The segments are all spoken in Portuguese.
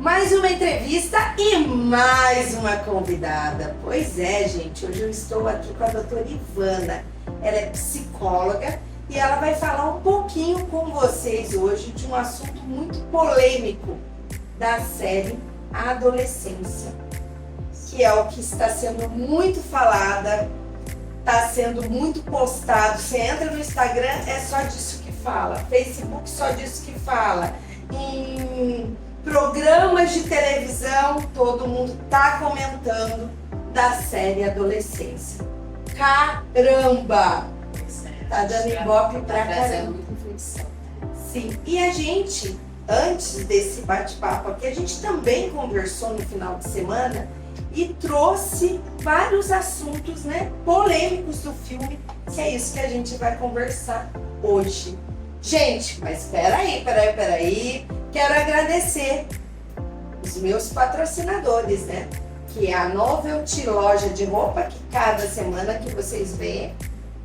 Mais uma entrevista e mais uma convidada. Pois é, gente, hoje eu estou aqui com a doutora Ivana. Ela é psicóloga e ela vai falar um pouquinho com vocês hoje de um assunto muito polêmico da série Adolescência, que é o que está sendo muito falada, está sendo muito postado. Você entra no Instagram, é só disso que fala. Facebook, só disso que fala. Em programas de televisão, todo mundo tá comentando da série Adolescência. Caramba! Tá dando ibope pra caramba. Sim, e a gente, antes desse bate-papo aqui, a gente também conversou no final de semana e trouxe vários assuntos, né, polêmicos do filme, que é isso que a gente vai conversar hoje. Gente, mas peraí. Quero agradecer os meus patrocinadores, né? Que é a Novelty Loja de Roupa, que cada semana que vocês veem,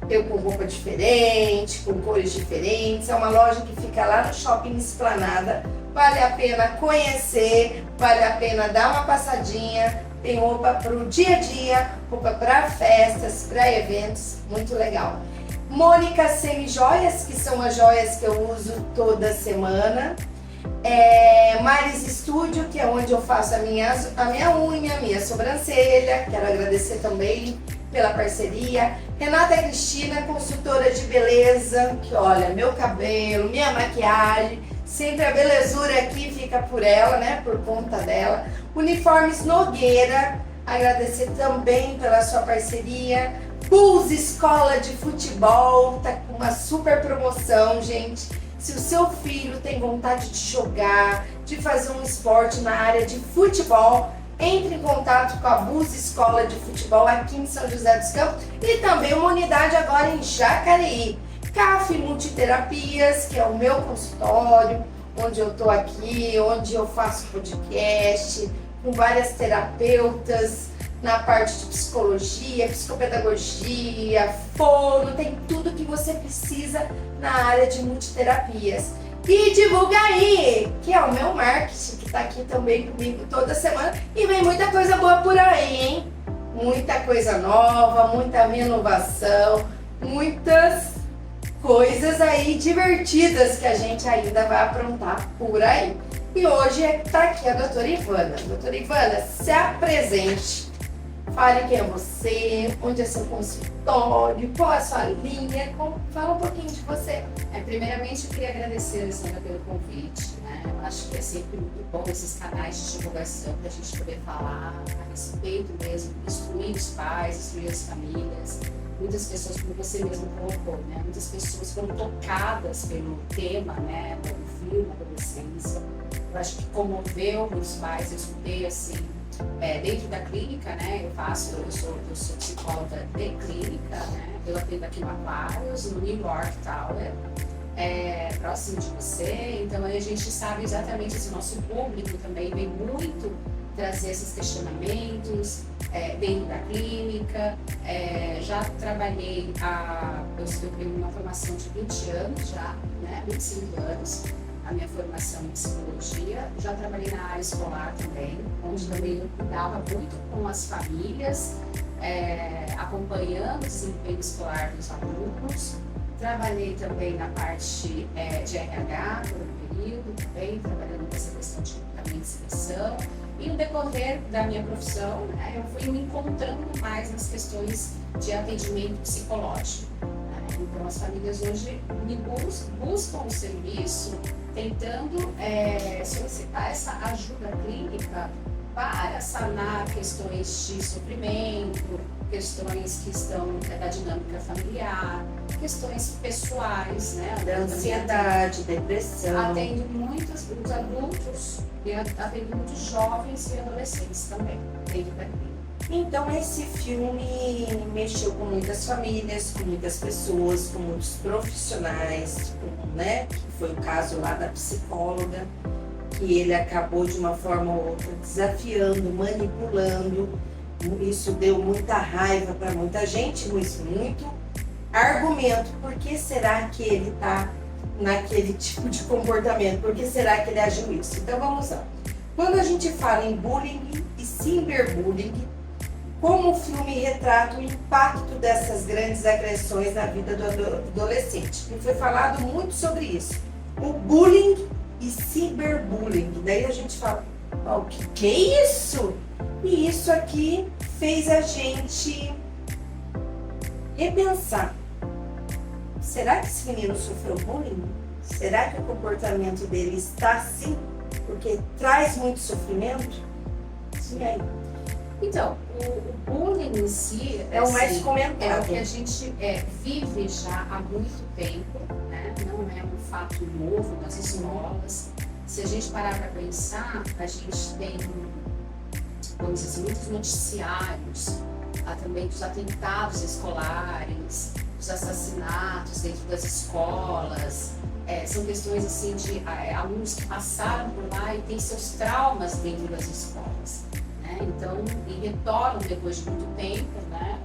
eu com roupa diferente, com cores diferentes. É uma loja que fica lá no Shopping Esplanada. Vale a pena conhecer, vale a pena dar uma passadinha. Tem roupa para o dia a dia, roupa para festas, para eventos, muito legal. Mônica Semi-Joias, que são as joias que eu uso toda semana. Maris Studio, que é onde eu faço a minha unha, a minha sobrancelha. Quero agradecer também pela parceria. Renata Cristina, consultora de beleza, que olha, meu cabelo, minha maquiagem, sempre a belezura aqui fica por ela, né, por conta dela. Uniformes Nogueira, agradecer também pela sua parceria. Pulse Escola de Futebol, tá com uma super promoção, gente. Se o seu filho tem vontade de jogar, de fazer um esporte na área de futebol, entre em contato com a Pulse Escola de Futebol aqui em São José dos Campos e também uma unidade agora em Jacareí. CAF Multiterapias, que é o meu consultório, onde eu tô aqui, onde eu faço podcast com várias terapeutas, na parte de psicologia, psicopedagogia, fono, tem tudo que você precisa na área de multiterapias. E Divulga Aí, que é o meu marketing, que está aqui também comigo toda semana. E vem muita coisa boa por aí, hein? Muita coisa nova, muita renovação, muitas coisas aí divertidas que a gente ainda vai aprontar por aí. E hoje está aqui a doutora Ivana. Doutora Ivana, se apresente. Fale quem é você, onde é seu consultório, qual é a sua linha, fala um pouquinho de você. Primeiramente, eu queria agradecer, Alessandra, pelo convite, né? Eu acho que é sempre muito bom esses canais de divulgação para a gente poder falar a respeito mesmo, instruir os pais, instruir as famílias. Muitas pessoas, como você mesmo colocou, né? Muitas pessoas foram tocadas pelo tema, né? Pelo filme, adolescência. Eu acho que comoveu muitos pais, eu escutei assim. Dentro da clínica, né, eu sou psicóloga de clínica, né, eu atendo aqui no Aquarius, no New York Tower, próximo de você, então aí a gente sabe exatamente esse nosso público também vem muito trazer esses questionamentos dentro da clínica. Já trabalhei, eu tenho uma formação de 20 anos já, né, 25 anos, a minha formação em psicologia, já trabalhei na área escolar também, onde também eu cuidava muito com as famílias, acompanhando o desempenho escolar dos alunos. Trabalhei também na parte de RH por um período também, trabalhando com essa questão de recrutamento e seleção. E no decorrer da minha profissão, eu fui me encontrando mais nas questões de atendimento psicológico. Então as famílias hoje me buscam o serviço tentando solicitar essa ajuda clínica para sanar questões de sofrimento, questões que estão da dinâmica familiar, questões pessoais, né? Da ansiedade, depressão. Atendo muitos adultos e atendo muitos jovens e adolescentes também dentro da clínica. Então esse filme mexeu com muitas famílias, com muitas pessoas, com muitos profissionais, né? Que foi o caso lá da psicóloga, que ele acabou de uma forma ou outra desafiando, manipulando. Isso deu muita raiva para muita gente, mas muito argumento. Por que será que ele está naquele tipo de comportamento? Por que será que ele agiu isso? Então vamos lá. Quando a gente fala em bullying e cyberbullying, como o filme retrata o impacto dessas grandes agressões na vida do adolescente. E foi falado muito sobre isso. O bullying e cyberbullying. Daí a gente fala, oh, o que é isso? E isso aqui fez a gente repensar. Será que esse menino sofreu bullying? Será que o comportamento dele está assim? Porque traz muito sofrimento? E aí? Então, o bullying em si É o mais comentado. É o que a gente vive já há muito tempo, né? Não é um fato novo nas escolas. Se a gente parar para pensar, a gente tem, vamos dizer assim, muitos noticiários, também dos atentados escolares, dos assassinatos dentro das escolas. São questões assim de alunos que passaram por lá e têm seus traumas dentro das escolas. Então, e retornam depois de muito tempo, né,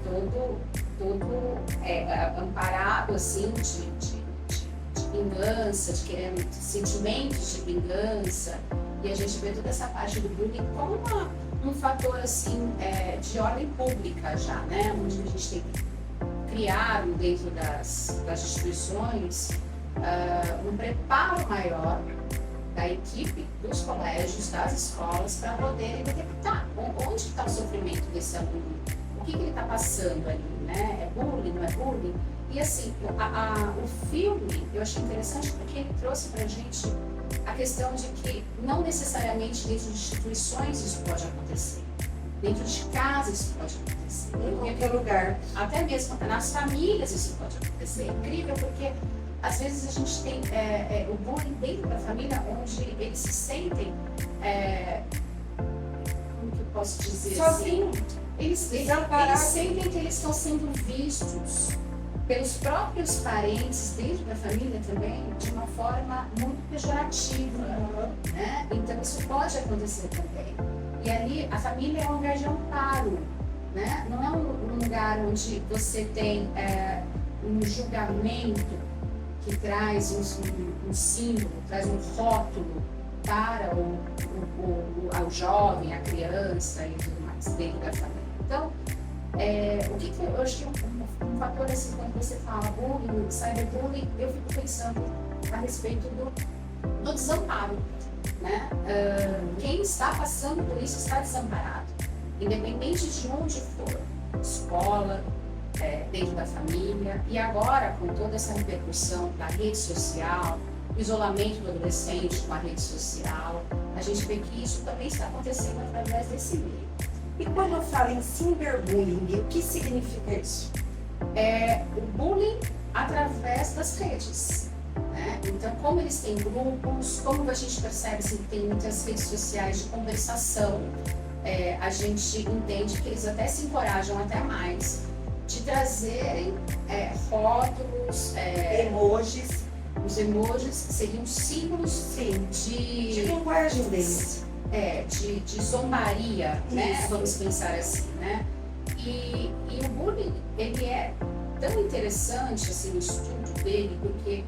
com todo amparado assim, de vingança, de querendo sentimentos de vingança, e a gente vê toda essa parte do bullying como um fator assim, de ordem pública já, né, onde a gente tem que criar dentro das instituições um preparo maior da equipe, dos colégios, das escolas, para poderem detectar onde está o sofrimento desse aluno, o que ele está passando ali, né? É bullying, não é bullying? E assim, o filme, eu achei interessante porque ele trouxe para a gente a questão de que não necessariamente dentro de instituições isso pode acontecer, dentro de casa isso pode acontecer, em qualquer lugar. Até mesmo nas famílias isso pode acontecer. É incrível porque às vezes a gente tem o bullying dentro da família, onde eles se sentem, como que eu posso dizer sozinho, assim? Eles sentem que eles estão sendo vistos pelos próprios parentes dentro da família também de uma forma muito pejorativa, né? Então isso pode acontecer também. E ali a família é um lugar de amparo, né? Não é um lugar onde você tem um julgamento que traz um símbolo, traz um rótulo para o jovem, a criança e tudo mais dentro da família. Então, o que eu acho que um fator assim, quando você fala bullying, cyberbullying, eu fico pensando a respeito do desamparo, né? Quem está passando por isso está desamparado, independente de onde for, escola, dentro da família, e agora com toda essa repercussão da rede social, o isolamento do adolescente com a rede social, a gente vê que isso também está acontecendo através desse meio. E quando eu falo em cyberbullying, o que significa isso? O bullying através das redes, né? Então, como eles têm grupos, como a gente percebe assim, que tem muitas redes sociais de conversação, a gente entende que eles até se encorajam até mais de trazerem rótulos, emojis. Os emojis seriam símbolos de linguagem deles. De zombaria, né? Isso. Vamos pensar assim, né? E o bullying, ele é tão interessante assim, o estudo dele, porque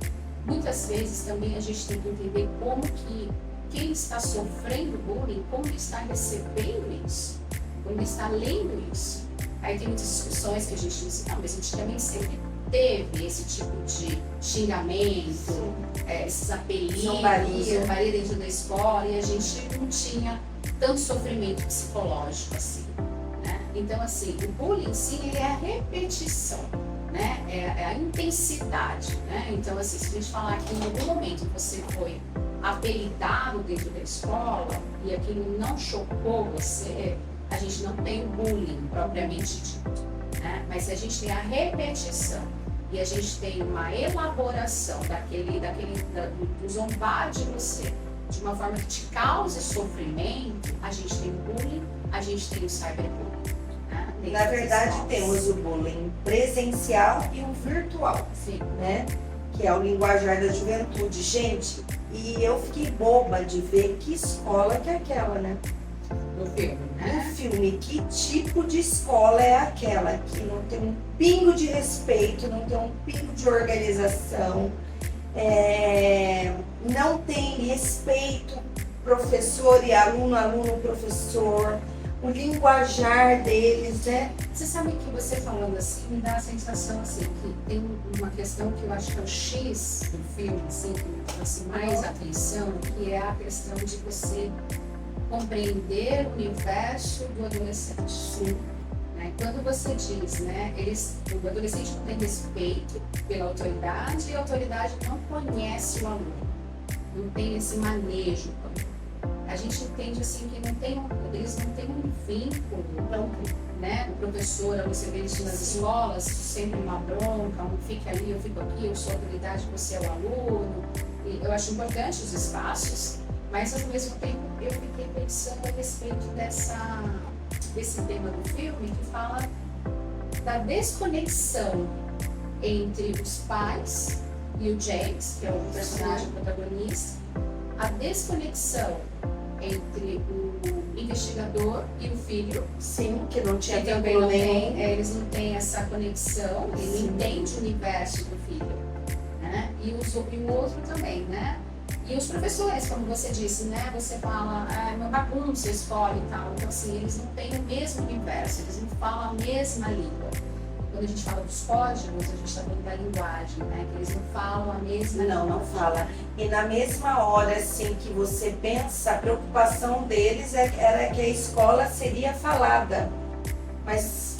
muitas vezes também a gente tem que entender como que quem está sofrendo bullying, como ele está recebendo isso, como ele está lendo isso. Aí tem muitas discussões que a gente diz, não, mas a gente também sempre teve esse tipo de xingamento, esses apelidos, zombaria dentro da escola, e a gente não tinha tanto sofrimento psicológico assim, né? Então, assim, o bullying em si, ele é a repetição, né? É a intensidade, né? Então, assim, se a gente falar que em algum momento você foi apelidado dentro da escola e aquilo não chocou você, a gente não tem o bullying propriamente dito, né? Mas a gente tem a repetição e a gente tem uma elaboração do zombar de você de uma forma que te cause sofrimento, a gente tem o bullying, a gente tem o cyberbullying, né? Na verdade, temos o bullying presencial e o virtual, sim, né? Que é o linguajar da juventude. Gente, e eu fiquei boba de ver que escola que é aquela, né? No filme, né? No filme, que tipo de escola é aquela que não tem um pingo de respeito, não tem um pingo de organização, não tem respeito professor e aluno, aluno, professor, o linguajar deles, né? Você sabe que você falando assim, me dá a sensação assim, que tem uma questão que eu acho que é o X do filme, assim, que me trouxe mais atenção, que é a questão de você compreender o universo do adolescente. Sim. Né? Quando você diz, né, o adolescente não tem respeito pela autoridade e a autoridade não conhece o aluno, não tem esse manejo. A gente entende assim que eles não têm um vínculo, Não. né? O professor, você vê isso nas escolas, sempre uma bronca, um fica ali, eu fico aqui, eu sou a autoridade, você é o aluno. E eu acho importante os espaços, mas ao mesmo tempo eu fiquei pensando a respeito desse tema do filme que fala da desconexão entre os pais e o James, que é o personagem protagonista, a desconexão entre o investigador e o filho. Sim, que não tinha Que também vínculo não nenhum. tem, eles não têm essa conexão, ele Sim. não entende o universo do filho, né? E o outro também, né? E os professores, como você disse, né? Você fala, é uma bagunça a escola e tal, então assim, eles não têm o mesmo universo, eles não falam a mesma língua. Quando a gente fala dos códigos, a gente está falando da linguagem, né? Que eles não falam a mesma Não, não língua. fala. E na mesma hora, assim, que você pensa, a preocupação deles era que a escola seria falada. Mas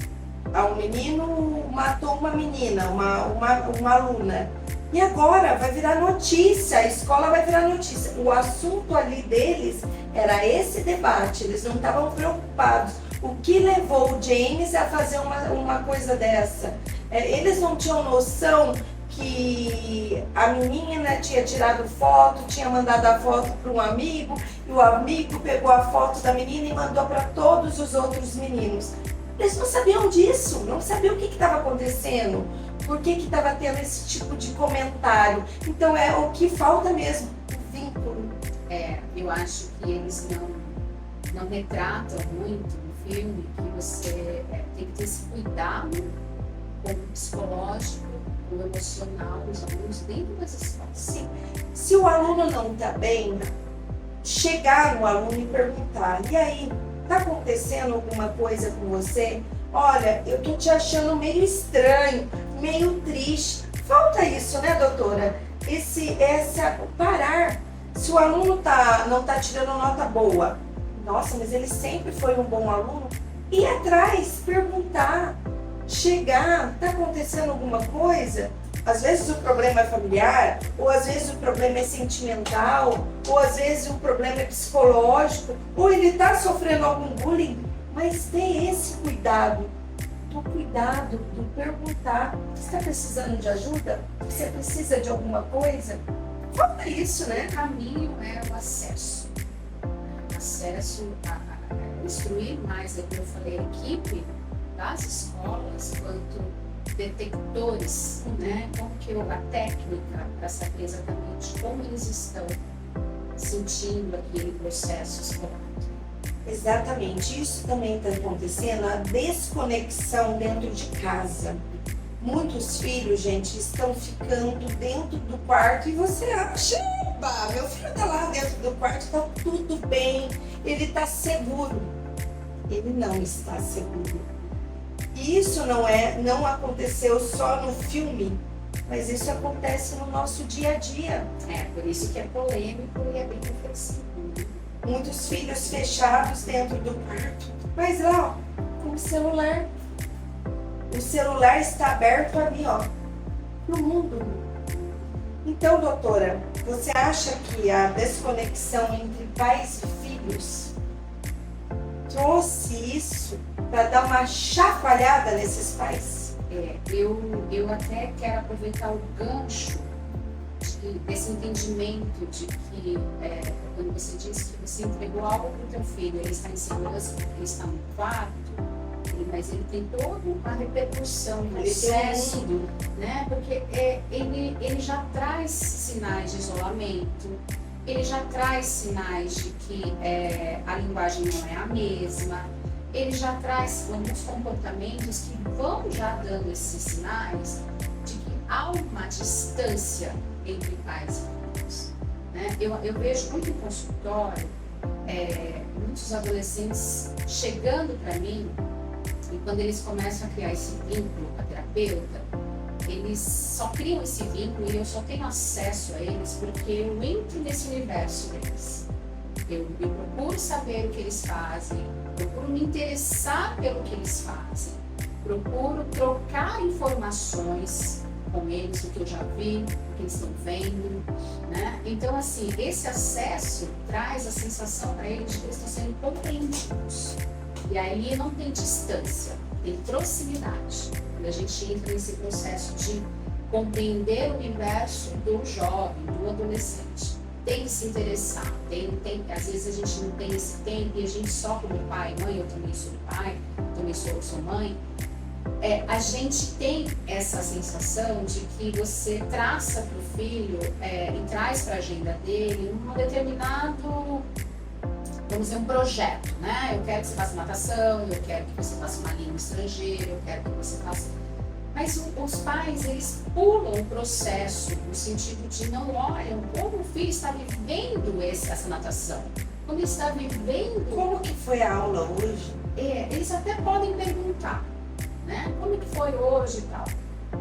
um menino matou uma menina, uma aluna. E agora vai virar notícia, a escola vai virar notícia. O assunto ali deles era esse debate, eles não estavam preocupados. O que levou o James a fazer uma coisa dessa? Eles não tinham noção que a menina tinha tirado foto, tinha mandado a foto para um amigo, e o amigo pegou a foto da menina e mandou para todos os outros meninos. Eles não sabiam disso, não sabiam o que estava acontecendo, por que estava tendo esse tipo de comentário. Então é o que falta mesmo, o vínculo. Eu acho que eles não retratam muito no filme que você tem que ter esse cuidado com o psicológico, com o emocional dos alunos dentro das escolas. Sim. Se o aluno não está bem, chegar no aluno e perguntar, e aí, está acontecendo alguma coisa com você? Olha, eu tô te achando meio estranho, meio triste. Falta isso, né, doutora? Parar. Se o aluno não tá tirando nota boa, nossa, mas ele sempre foi um bom aluno, ir atrás, perguntar, chegar, tá acontecendo alguma coisa? Às vezes o problema é familiar, ou às vezes o problema é sentimental, ou às vezes o problema é psicológico, ou ele está sofrendo algum bullying, mas ter esse cuidado, do perguntar. Você está precisando de ajuda? Você precisa de alguma coisa? Falta isso, né? O caminho é o acesso. Acesso a instruir mais, como eu falei, a equipe das escolas quanto detectores, né? Como que a técnica para saber exatamente como eles estão sentindo aquele processo escolar. Exatamente, isso também está acontecendo, a desconexão dentro de casa. Muitos filhos, gente, estão ficando dentro do quarto e você acha, meu filho está lá dentro do quarto, está tudo bem, ele está seguro. Ele não está seguro. E isso não aconteceu só no filme, mas isso acontece no nosso dia a dia. Por isso que é polêmico e é bem reflexivo. Muitos filhos fechados dentro do quarto, mas lá, ó, com o celular. O celular está aberto ali, ó, no mundo. Então, doutora, você acha que a desconexão entre pais e filhos trouxe isso para dar uma chacoalhada nesses pais? Eu até quero aproveitar o gancho desse entendimento de que quando você diz que você entregou algo para o teu filho, ele está em segurança porque ele está no quarto, mas ele tem toda uma repercussão no processo, né? Porque ele já traz sinais de isolamento, ele já traz sinais de que a linguagem não é a mesma, ele já traz alguns comportamentos que vão já dando esses sinais de que há uma distância entre pais e filhos. né? Eu vejo muito em consultório, muitos adolescentes chegando para mim, e quando eles começam a criar esse vínculo com a terapeuta, eles só criam esse vínculo e eu só tenho acesso a eles porque eu entro nesse universo deles. Eu procuro saber o que eles fazem, procuro me interessar pelo que eles fazem, procuro trocar informações com eles, o que eu já vi, o que eles estão vendo, né? Então, assim, esse acesso traz a sensação para eles de que eles estão sendo compreendidos. E aí não tem distância, tem proximidade. Quando a gente entra nesse processo de compreender o universo do jovem, do adolescente, tem que se interessar, às vezes a gente não tem esse tempo e a gente só como pai e mãe, eu também sou pai, também sou mãe, a gente tem essa sensação de que você traça para o filho e traz para a agenda dele um determinado, vamos dizer, um projeto, né? Eu quero que você faça natação, eu quero que você faça uma língua estrangeira, eu quero que você faça... Mas os pais, eles pulam o processo no sentido de não olham como o filho está vivendo essa natação, como ele está vivendo... Como que foi a aula hoje? Eles até podem perguntar, né? Como que foi hoje e tal.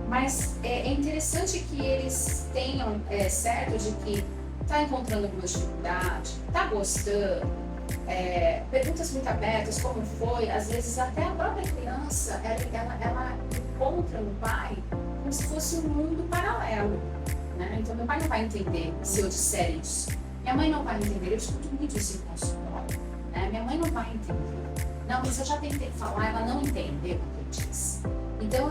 Mas é interessante que eles tenham certo de que está encontrando alguma dificuldade, está gostando, perguntas muito abertas, como foi, às vezes até a própria criança, ela encontra no pai como se fosse um mundo paralelo, né? Então meu pai não vai entender se eu disser isso, minha mãe não vai entender, eu escuto muito isso em consultório, né? Minha mãe não vai entender, não, mas eu já tentei falar, ela não entendeu o que eu disse. Então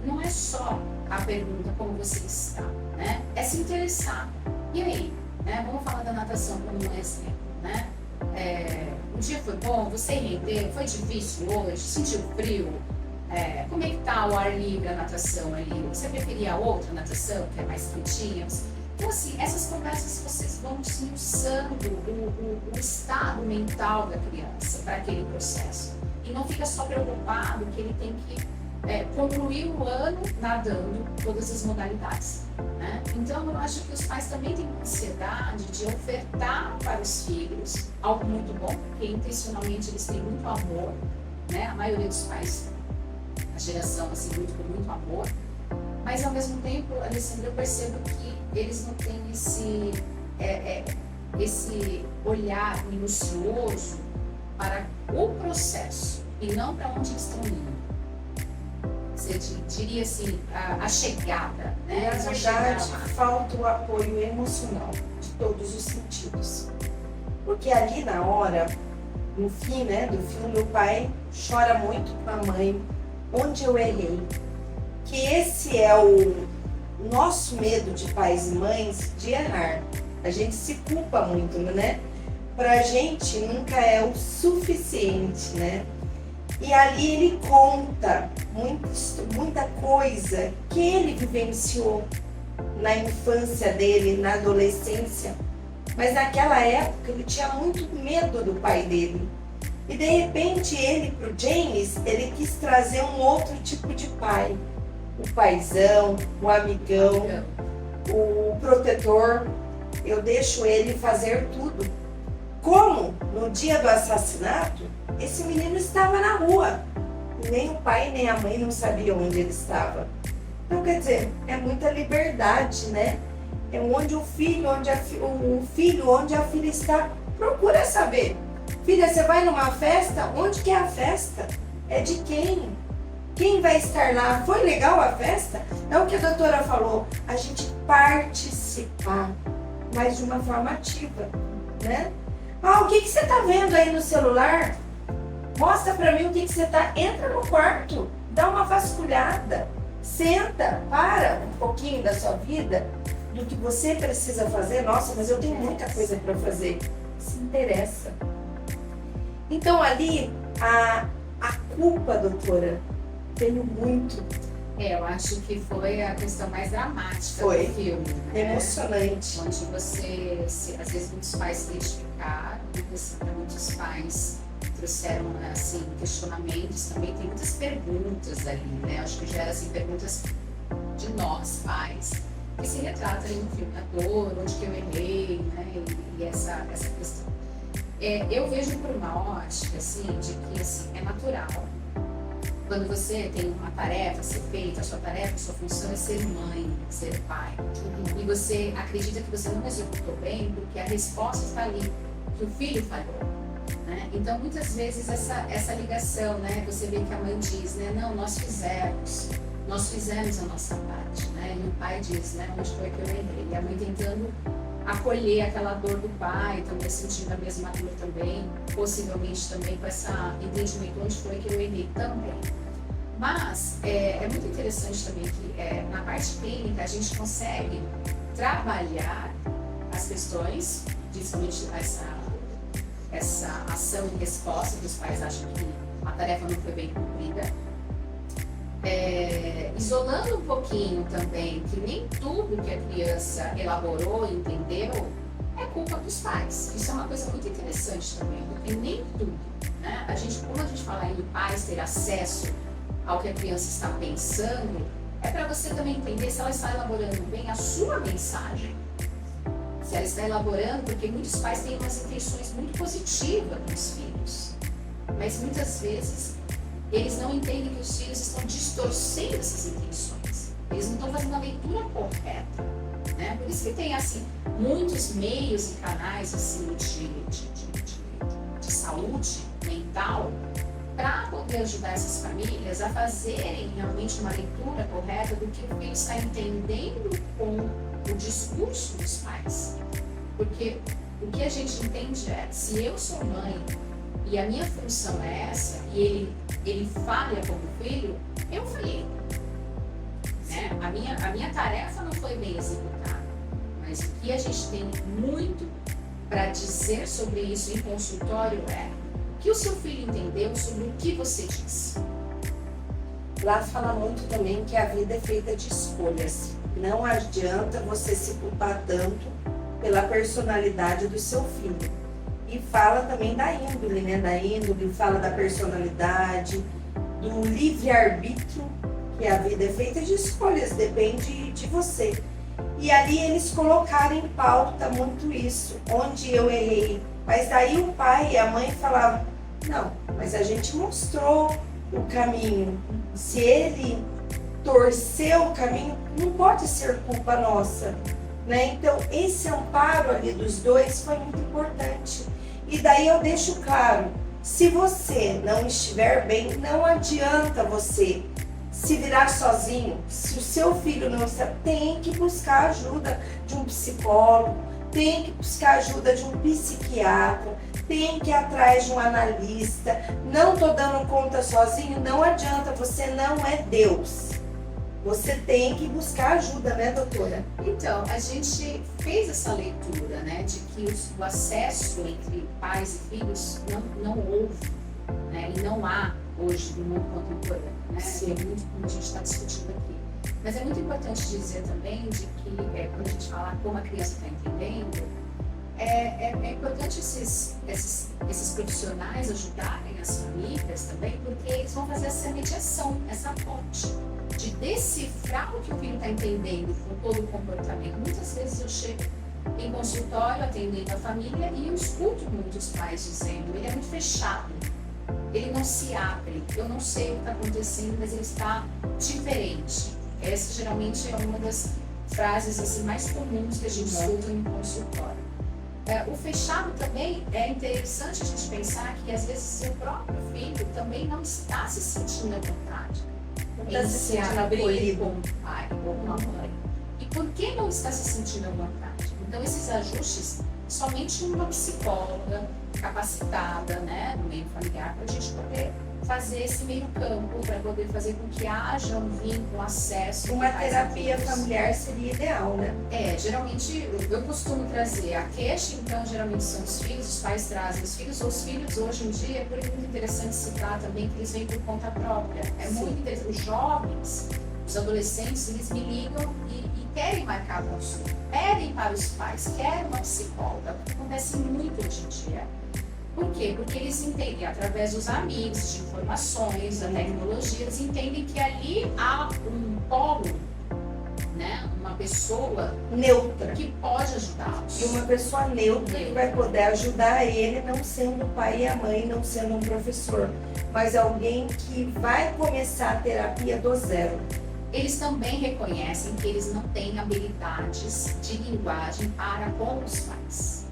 não é só a pergunta como você está, né? É se interessar. E aí, né? Vamos falar da natação como um exemplo, né? Um dia foi bom, você rendeu, foi difícil hoje, sentiu frio, como é que tá o ar livre, a natação ali? Você preferia outra natação, que é mais quentinha? Então assim, essas conversas vocês vão esmiuçando o estado mental da criança para aquele processo. E não fica só preocupado que ele tem que concluir o ano nadando todas as modalidades, né? Então eu acho que os pais também têm ansiedade de ofertar para os filhos algo muito bom, porque intencionalmente eles têm muito amor, né? A maioria dos pais, a geração assim, com muito amor, mas ao mesmo tempo, Alessandra, eu percebo que eles não têm esse olhar minucioso para o processo e não para onde eles estão indo. Você diria assim, a chegada, né? Na verdade, falta o apoio emocional de todos os sentidos. Porque ali na hora, no fim, né, do filme, o pai chora muito com a mãe, onde eu errei. Que esse é o nosso medo de pais e mães de errar. A gente se culpa muito, né? Pra gente nunca é o suficiente, né? E ali ele conta muita coisa que ele vivenciou na infância dele, na adolescência. Mas naquela época ele tinha muito medo do pai dele. E de repente ele, pro James, ele quis trazer um outro tipo de pai. O paizão, o amigão, o protetor. Eu deixo ele fazer tudo. Como no dia do assassinato, esse menino estava na rua. Nem o pai nem a mãe não sabiam onde ele estava. Então, quer dizer, é muita liberdade, né? É onde o filho, onde a filha está, procura saber. Filha, você vai numa festa? Onde que é a festa? É de quem? Quem vai estar lá? Foi legal a festa? É o que a doutora falou, a gente participar, mas de uma forma ativa, né? O que você está vendo aí no celular? Mostra pra mim o que você tá. Entra no quarto, dá uma vasculhada, senta, para um pouquinho da sua vida, do que você precisa fazer. Nossa, mas eu tenho muita coisa para fazer. Se interessa. Então ali, a culpa, doutora, veio muito. Eu acho que foi a questão mais dramática do filme, né? Emocionante. Onde você, às vezes muitos pais se identificaram, muitos pais trouxeram assim, questionamentos, também tem muitas perguntas ali, né? Acho que gera assim, perguntas de nós, pais. que se retrata em um filme, a dor, onde que eu errei, né? E essa questão. Eu vejo por uma ótica, assim, de que assim, é natural. Quando você tem uma tarefa a ser feita, a sua tarefa, a sua função é ser mãe, ser pai. E você acredita que você não executou bem porque a resposta está ali, que o filho falhou. Né? Então, muitas vezes, essa ligação, né? Você vê que a mãe diz, né? Não, nós fizemos a nossa parte. Né? E o pai diz, né? Onde foi que eu errei? E a mãe tentando acolher aquela dor do pai, também sentindo a mesma dor também, possivelmente também com esse entendimento onde foi que eu errei também. Mas é muito interessante também que na parte clínica a gente consegue trabalhar as questões, principalmente essa ação e resposta que os pais acham que a tarefa não foi bem cumprida. Isolando um pouquinho também que nem tudo que a criança elaborou, entendeu, é culpa dos pais. Isso é uma coisa muito interessante também, porque nem tudo, né? Quando a gente fala em pais ter acesso ao que a criança está pensando, é para você também entender se ela está elaborando bem a sua mensagem. Se ela está elaborando, porque muitos pais têm umas intenções muito positivas com os filhos, mas muitas vezes eles não entendem que os filhos estão distorcendo essas intenções. Eles não estão fazendo a leitura correta. Né? Por isso que tem assim, muitos meios e canais assim, de saúde mental para poder ajudar essas famílias a fazerem realmente uma leitura correta do que o filho está entendendo com o discurso dos pais. Porque o que a gente entende é, se eu sou mãe e a minha função é essa, e ele falha como filho, eu falhei. Né? A minha tarefa não foi bem executada, mas o que a gente tem muito para dizer sobre isso em consultório é o que o seu filho entendeu sobre o que você disse. Lá fala muito também que a vida é feita de escolhas. Não adianta você se culpar tanto pela personalidade do seu filho. E fala também da índole, né? Da índole, fala da personalidade, do livre-arbítrio, que a vida é feita de escolhas, depende de você. E ali eles colocaram em pauta muito isso, onde eu errei. Mas daí o pai e a mãe falavam, não, mas a gente mostrou o caminho. Se ele torceu o caminho, não pode ser culpa nossa. Né? Então, esse amparo ali dos dois foi muito importante. E daí eu deixo claro, se você não estiver bem, não adianta você se virar sozinho. Se o seu filho não está, tem que buscar ajuda de um psicólogo, tem que buscar ajuda de um psiquiatra, tem que ir atrás de um analista. Não estou dando conta sozinho, não adianta, você não é Deus. Você tem que buscar ajuda, né, doutora? Então, a gente fez essa leitura, né, de que o acesso entre pais e filhos não houve, né, e não há hoje no mundo contemporâneo, né? É muito como a gente está discutindo aqui. Mas é muito importante dizer também de que, quando a gente fala como a criança está entendendo, é importante esses profissionais ajudarem as famílias também, porque eles vão fazer essa mediação, essa ponte de decifrar o que o filho está entendendo com todo o comportamento. Muitas vezes eu chego em consultório atendendo a família e eu escuto muitos pais dizendo, ele é muito fechado, ele não se abre, eu não sei o que está acontecendo, mas ele está diferente. Essa geralmente é uma das frases assim, mais comuns que a gente escuta em consultório. O fechado também é interessante a gente pensar que às vezes seu próprio filho também não está se sentindo à vontade em se abrir com o pai ou com a mãe. E por que não está se sentindo à vontade? Então esses ajustes, somente uma psicóloga capacitada, né, no meio familiar, para a gente poder fazer esse meio campo, para poder fazer com que haja um vínculo, acesso. Uma terapia familiar seria ideal, né? Geralmente eu costumo trazer a queixa, então geralmente são os filhos, os pais trazem os filhos, ou os filhos hoje em dia, é muito interessante citar também que eles vêm por conta própria. É muito interessante, os jovens, os adolescentes, eles me ligam e querem marcar consulta, pedem para os pais, querem uma psicóloga, porque acontece muito hoje em dia. Por quê? Porque eles entendem, através dos amigos, de informações, da tecnologia, eles entendem que ali há um polo, né, uma pessoa neutra. que pode ajudá-los. E uma pessoa neutra que vai poder ajudar ele, não sendo o pai e a mãe, não sendo um professor, mas alguém que vai começar a terapia do zero. Eles também reconhecem que eles não têm habilidades de linguagem para com os pais.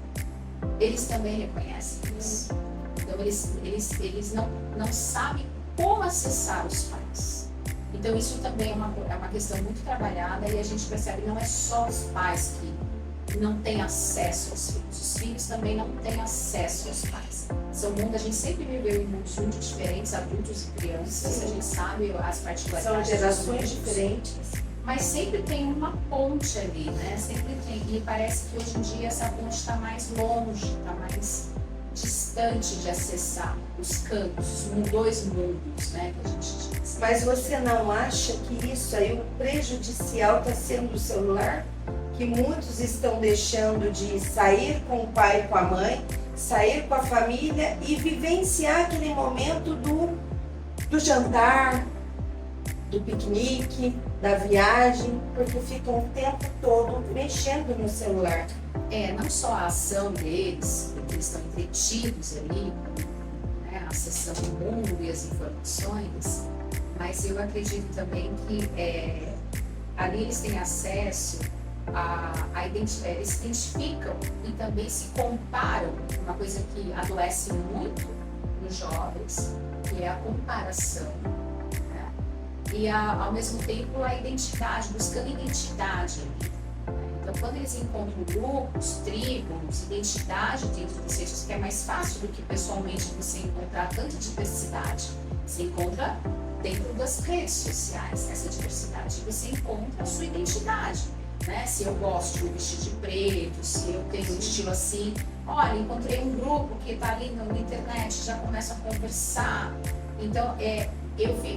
Eles também reconhecem isso. Então, eles não sabem como acessar os pais. Então, isso também é uma questão muito trabalhada e a gente percebe que não é só os pais que não têm acesso aos filhos. Os filhos também não têm acesso aos pais. A gente sempre viveu em mundos muito diferentes, adultos e crianças, Sim. a gente sabe as particularidades. São gerações diferentes. Mas sempre tem uma ponte ali, né? Sempre tem. E parece que hoje em dia essa ponte está mais longe, está mais distante de acessar os campos, os dois mundos, né? Que a gente diz. Mas você não acha que isso aí, o prejudicial está sendo o celular? Que muitos estão deixando de sair com o pai e com a mãe, sair com a família e vivenciar aquele momento do jantar, do piquenique, da viagem, porque ficam o tempo todo mexendo no celular. Não só a ação deles, porque eles estão entretidos ali, né, acessando o mundo e as informações, mas eu acredito também que ali eles têm acesso eles se identificam e também se comparam, uma coisa que adoece muito nos jovens, que é a comparação. E ao mesmo tempo a identidade, buscando identidade ali. Então quando eles encontram grupos, tribos, identidade dentro dos redes, que é mais fácil do que pessoalmente você encontrar tanta diversidade. Você encontra dentro das redes sociais essa diversidade, você encontra a sua identidade. Né? Se eu gosto de me vestir de preto, se eu tenho um estilo assim, olha, encontrei um grupo que está ali na internet, já começa a conversar. Então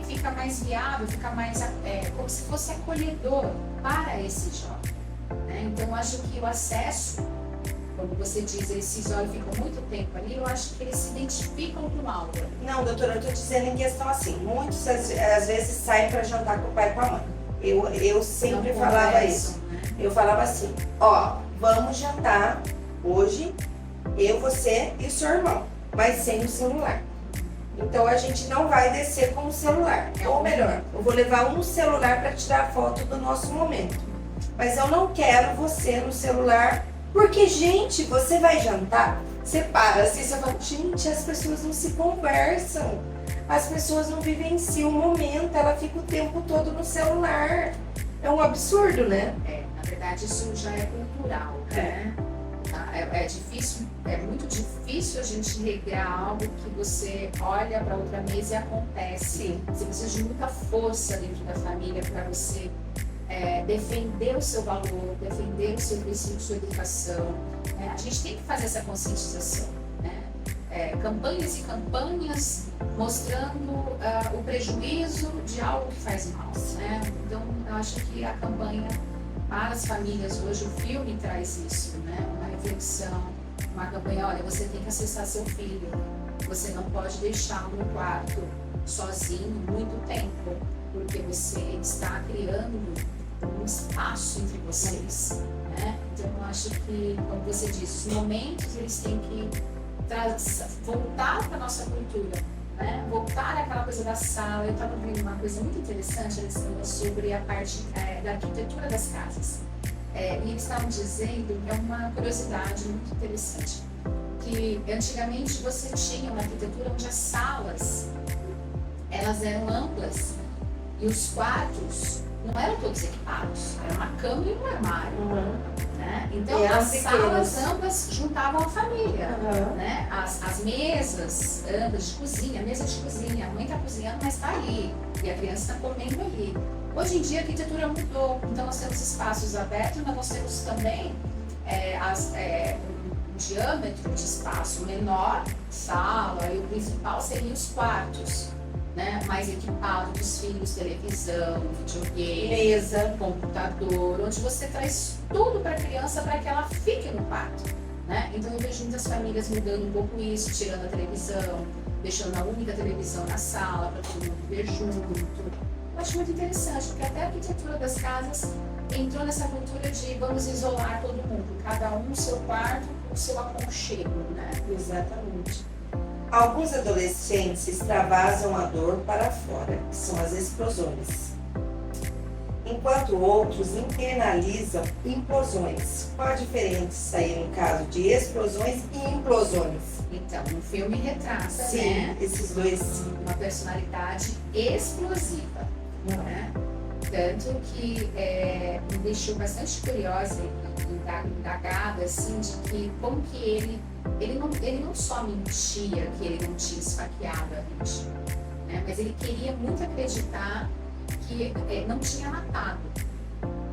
fica mais viável, fica mais como se fosse acolhedor para esse jovem. Né? Então eu acho que o acesso, quando você diz esses jovens ficam muito tempo ali, eu acho que eles se identificam com algo. Não, doutora, eu estou dizendo em questão assim, muitos às vezes saem para jantar com o pai e com a mãe. Eu sempre falava isso. Né? Eu falava assim, vamos jantar hoje, eu, você e o seu irmão, mas sem o celular. Então a gente não vai descer com o celular. Ou melhor, eu vou levar um celular para tirar foto do nosso momento. Mas eu não quero você no celular, porque, gente, você vai jantar, você para assim, você fala, gente, as pessoas não se conversam. As pessoas não vivenciam o momento, ela fica o tempo todo no celular. É um absurdo, né? Na verdade, isso já é cultural, né? É muito difícil a gente regrar algo que você olha para outra mesa e acontece. Sim. Você precisa de muita força dentro da família para você defender o seu valor, defender o seu princípio, sua educação. A gente tem que fazer essa conscientização. Campanhas e campanhas mostrando o prejuízo de algo que faz mal. Né? Então, eu acho que a campanha para as famílias hoje, o filme traz isso, né? Uma reflexão, uma campanha, olha, você tem que acessar seu filho, você não pode deixá-lo no quarto sozinho muito tempo, porque você está criando um espaço entre vocês. Né? Então, eu acho que, como você disse, os momentos eles têm que voltar para a nossa cultura, né? Voltar àquela coisa da sala. Eu estava vendo uma coisa muito interessante sobre a parte da arquitetura das casas. E eles estavam dizendo, é uma curiosidade muito interessante, que antigamente você tinha uma arquitetura onde as salas elas eram amplas e os quartos não eram todos equipados, era uma cama e um armário. Né? Então as salas amplas juntavam a família, né? As mesas amplas de cozinha, mesa de cozinha, a mãe está cozinhando, mas está ali, e a criança está comendo ali. Hoje em dia a arquitetura mudou, então nós temos espaços abertos, mas nós temos também um diâmetro de espaço menor, sala, e o principal seriam os quartos. Né? Mais equipado dos filhos, televisão, videogame, mesa, computador, onde você traz tudo para a criança para que ela fique no quarto. Né? Então eu vejo muitas famílias mudando um pouco isso, tirando a televisão, deixando a única televisão na sala para todo mundo ver junto. Eu acho muito interessante, porque até a arquitetura das casas entrou nessa cultura de vamos isolar todo mundo, cada um no seu quarto, o seu aconchego, né? Exatamente. Alguns adolescentes extravasam a dor para fora, que são as explosões, enquanto outros internalizam implosões. Qual a diferença aí no caso de explosões e implosões? Então, no filme retrata, Sim, né, esses dois. uma personalidade explosiva, né? Tanto que me deixou bastante curiosa e indagada, assim, de que como que ele não só mentia que ele não tinha esfaqueado a vítima, né? Mas ele queria muito acreditar que não tinha matado,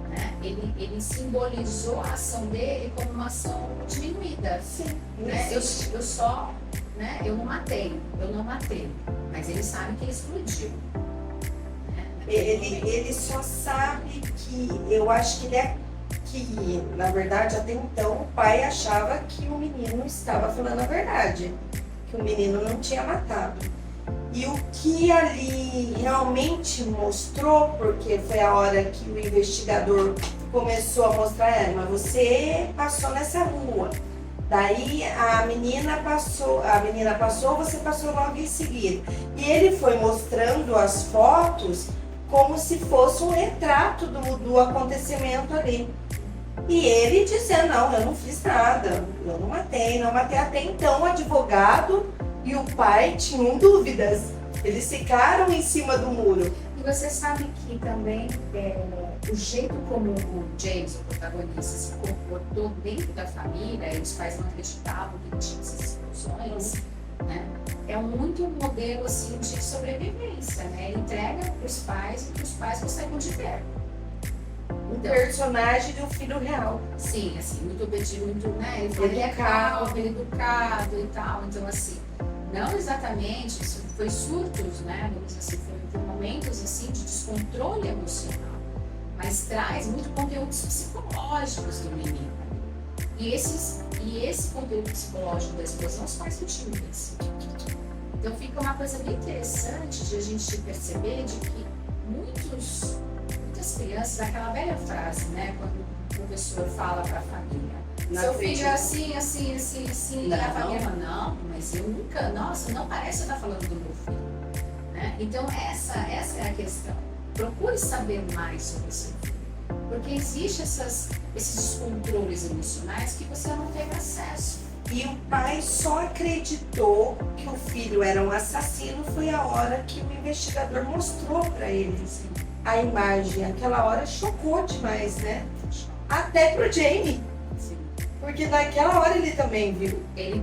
né? Ele simbolizou a ação dele como uma ação diminuída. Sim, Né? Eu só, né? Eu não matei, mas ele sabe que ele explodiu. Né? Ele só sabe que, eu acho que na verdade, até então, o pai achava que o menino estava falando a verdade, que o menino não tinha matado. E o que ali realmente mostrou, porque foi a hora que o investigador começou a mostrar, mas você passou nessa rua. Daí a menina passou, você passou logo em seguida. E ele foi mostrando as fotos como se fosse um retrato do acontecimento ali. E ele dizendo, não, eu não fiz nada, eu não matei. Até então o advogado e o pai tinham dúvidas. Eles ficaram em cima do muro. E você sabe que também o jeito como o James, o protagonista, se comportou dentro da família, e os pais não acreditavam que tinha essas explosões, né? É muito um modelo assim, de sobrevivência, né? Ele entrega para os pais o que os pais gostariam de ver. Um personagem do filho real. Sim, assim, muito obediente, muito, né? Ele é calmo, ele é educado e tal. Então, assim, não exatamente, isso foi surtos, né? Vamos dizer assim, foi momentos assim de descontrole emocional, mas traz muito conteúdos psicológicos do menino. E esse conteúdo psicológico da explosão os pais não tinham isso. Então fica uma coisa bem interessante de a gente perceber de que muitas crianças, aquela velha frase, né? Quando o professor fala para a família, seu filho é assim, assim, assim, assim, e a família fala, não, mas eu nunca, nossa, não parece estar falando do meu filho. Né? Então essa é a questão. Procure saber mais sobre o seu filho. Porque existem esses descontroles emocionais que você não teve acesso. E o pai só acreditou que o filho era um assassino foi a hora que o investigador mostrou para ele a imagem. Aquela hora chocou demais, né? Até pro Jamie. Sim. Porque naquela hora ele também viu. Ele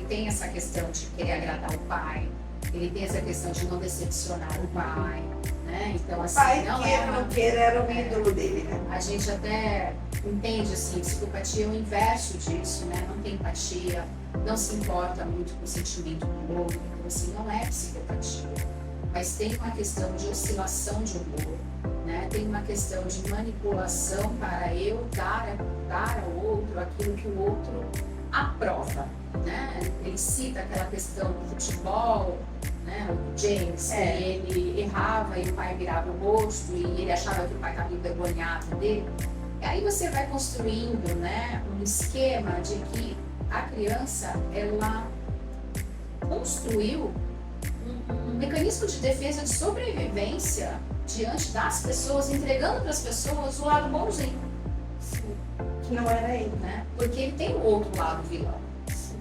tem essa questão de querer agradar o pai. Ele tem essa questão de não decepcionar o pai. Né? Então, assim, Pai, não queira ou não queira, era o ídolo dele, né? A gente até entende, assim, psicopatia é o inverso disso, né? Não tem empatia, não se importa muito com o sentimento do outro, então, assim, não é psicopatia. Mas tem uma questão de oscilação de humor, né? Tem uma questão de manipulação para eu dar ao outro aquilo que o outro aprova, né? Ele cita aquela questão do futebol, né, o James, que ele errava e o pai virava o rosto e ele achava que o pai estava envergonhado dele. E aí você vai construindo, né, um esquema de que a criança, ela construiu um mecanismo de defesa de sobrevivência diante das pessoas, entregando para as pessoas o lado bonzinho. Que não era ele. Né? Porque ele tem o outro lado vilão.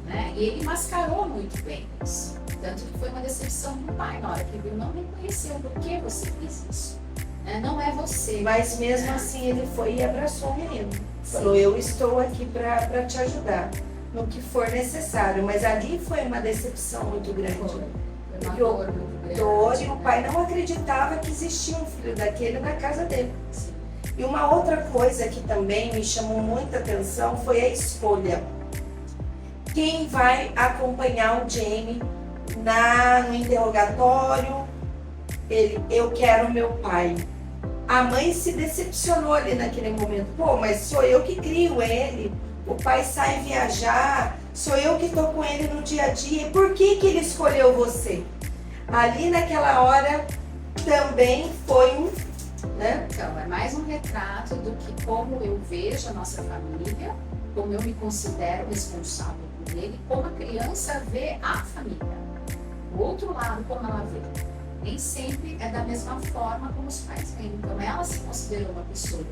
Né? E ele mascarou muito bem isso. Tanto que foi uma decepção do pai na hora que viu, não reconheceu por que você fez isso. Né? Não é você. Mas mesmo né? assim ele foi e abraçou o menino. Falou, eu estou aqui para te ajudar no que for necessário. Mas ali foi uma decepção muito grande. Foi uma Porque dor muito grande. Dor, e o pai não acreditava que existia um filho daquele na casa dele. Sim. E uma outra coisa que também me chamou muita atenção foi a escolha. Quem vai acompanhar o Jamie no interrogatório? Eu quero meu pai. A mãe se decepcionou ali naquele momento. Pô, mas sou eu que crio ele. O pai sai viajar, sou eu que estou com ele no dia a dia. Por que ele escolheu você? Ali naquela hora também foi né? Então, é mais um retrato do que como eu vejo a nossa família, como eu me considero responsável por ele, como a criança vê a família. O outro lado, como ela vê. Nem sempre é da mesma forma como os pais veem. Então, ela se considerou uma pessoa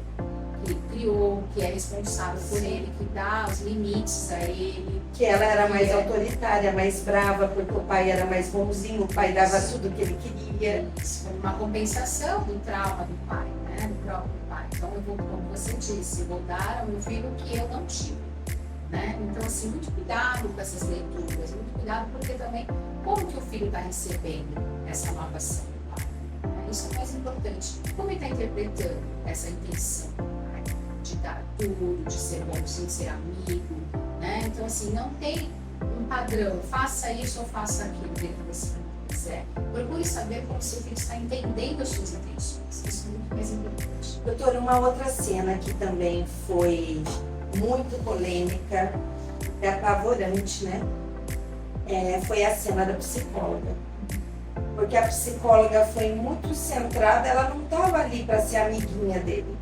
que criou, que é responsável por ele, que dá os limites a ele. Que ela era mais autoritária, mais brava, porque o pai era mais bonzinho, o pai dava tudo o que ele queria. Isso, como uma compensação do trauma do pai, né? Do próprio pai. Então, eu vou, como você disse, vou dar ao meu filho o que eu não tive. Né? Então, assim, muito cuidado com essas leituras, muito cuidado porque também como que o filho está recebendo essa nova ação do pai. Né? Isso é mais importante. Como ele está interpretando essa intenção, né? De dar tudo, de ser bonzinho, de ser amigo. Né? Então, assim, não tem um padrão, faça isso ou faça aquilo dentro desse quiser. Procure saber como seu filho está entendendo as suas intenções. Isso é muito mais importante. Doutora, uma outra cena que também foi muito polêmica, é apavorante, né? Foi a cena da psicóloga. Porque a psicóloga foi muito centrada, ela não estava ali para ser amiguinha dele.